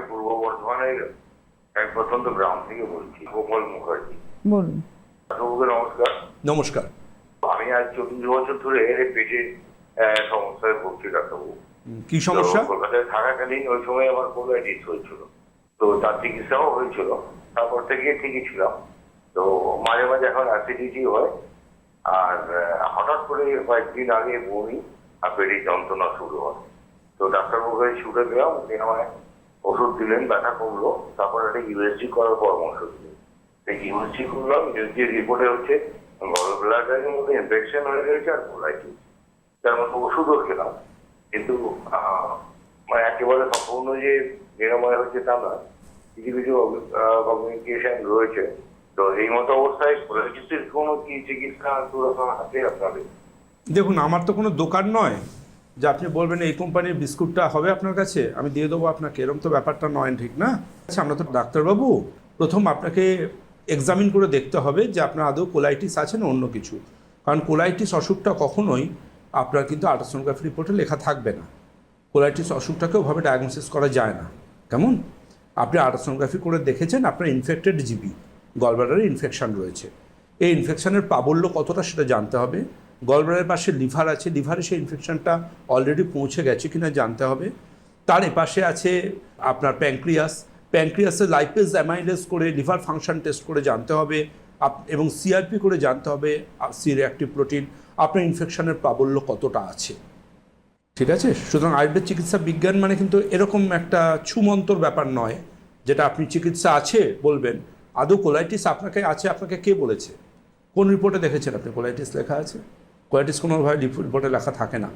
আমি পূর্ব বর্ধমানের এক প্রত্যন্ত গ্রাম থেকে বলছি, গোপাল মুখার্জি। বলুন। ডাক্তারবাবুকে নমস্কার। নমস্কার। আমি আজ 14 বছর ধরে পেটে সমস্যায় ভুগছি ডাক্তারবাবু। কি সমস্যা? কলকাতায় থাকাকালীন ওই সময় আমার কোলাইটিস হয়েছিল, তো তার চিকিৎসাও হয়েছিল, তারপর থেকে ঠিকই ছিলাম। তো মাঝে মাঝে এখন অ্যাসিডিটি হয়, আর হঠাৎ করে কয়েকদিন আগে বমি আর পেটে যন্ত্রণা শুরু হয়। তো ডাক্তারবাবুকে ছুটে গেলাম, উনি আমায় ওষুধ দিলেন, ব্যথা কমলো, তারপর একটা ইউএসজি করার পরামর্শ দিলেন। ইউএসজি করলাম, ইউএসজি রিপোর্টে হচ্ছে গল ব্লাডারের মধ্যে ইনফেকশন হয়ে গেছে আর কোলাইটিস। তার মধ্যে ওষুধও খেলাম, কিন্তু মানে একেবারে সম্পূর্ণ যে নিরাময় হচ্ছে তা না, কিছু কিছু কমিউনিকেশন রয়েছে। তো এই মতো অবস্থায় কোলাইটিসের কোনো কি চিকিৎসা হাতে আপনাদের? দেখুন, আমার তো কোনো দোকান নয় যে আপনি বলবেন এই কোম্পানির বিস্কুটটা হবে আপনার কাছে, আমি দিয়ে দেবো আপনাকে, এরকম তো ব্যাপারটা নয়, ঠিক না? আচ্ছা, আমরা তো ডাক্তারবাবু, প্রথম আপনাকে এক্সামিন করে দেখতে হবে যে আপনার আদৌ কোলাইটিস আছে না অন্য কিছু। কারণ কোলাইটিস অসুখটা কখনোই আপনার কিন্তু আল্ট্রাসোনোগ্রাফি রিপোর্টে লেখা থাকবে না। কোলাইটিস অসুখটাকে ওভাবে ডায়াগনোসিস করা যায় না। কেমন? আপনি আল্ট্রাসোনোগ্রাফি করে দেখেছেন আপনার ইনফেক্টেড জিবি, গলব্লাডারে ইনফেকশন রয়েছে। এই ইনফেকশনের প্রাবল্য কতটা সেটা জানতে হবে। গলব্লাডারের পাশে লিভার আছে, লিভারে সেই ইনফেকশনটা অলরেডি পৌঁছে গেছে কিনা জানতে হবে। তার এপাশে আছে আপনার প্যানক্রিয়াস, প্যানক্রিয়াসে লাইপেজ অ্যামাইলেজ করে লিভার ফাংশন টেস্ট করে জানতে হবে, এবং সিআরপি করে জানতে হবে সি রিঅ্যাক্টিভ প্রোটিন, আপনার ইনফেকশনের প্রাবল্য কতটা আছে। ঠিক আছে? সুতরাং আয়ুর্বেদ চিকিৎসা বিজ্ঞান মানে কিন্তু এরকম একটা ছুমন্তর ব্যাপার নয় যেটা আপনি চিকিৎসা আছে বলবেন। আদৌ কোলাইটিস আপনাকে আছে, আপনাকে কে বলেছে? কোন রিপোর্টে দেখেছেন আপনি কোলাইটিস লেখা আছে? কোলাইটিস কোনোভাবে রিপোর্টে লেখা থাকে না।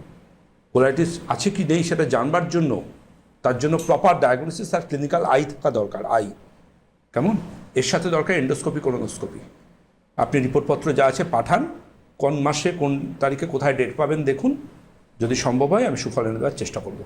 কোলাইটিস আছে কি নেই সেটা জানবার জন্য, তার জন্য প্রপার ডায়াগনোসিস আর ক্লিনিক্যাল আই থাকা দরকার। আই কেমন? এর সাথে দরকার এন্ডোস্কোপি, কোলোনোস্কোপি। আপনি রিপোর্টপত্র যা আছে পাঠান, কোন মাসে কোন তারিখে কোথায় ডেট পাবেন দেখুন, যদি সম্ভব হয় আমি সুফল এনে দেওয়ার চেষ্টা করব।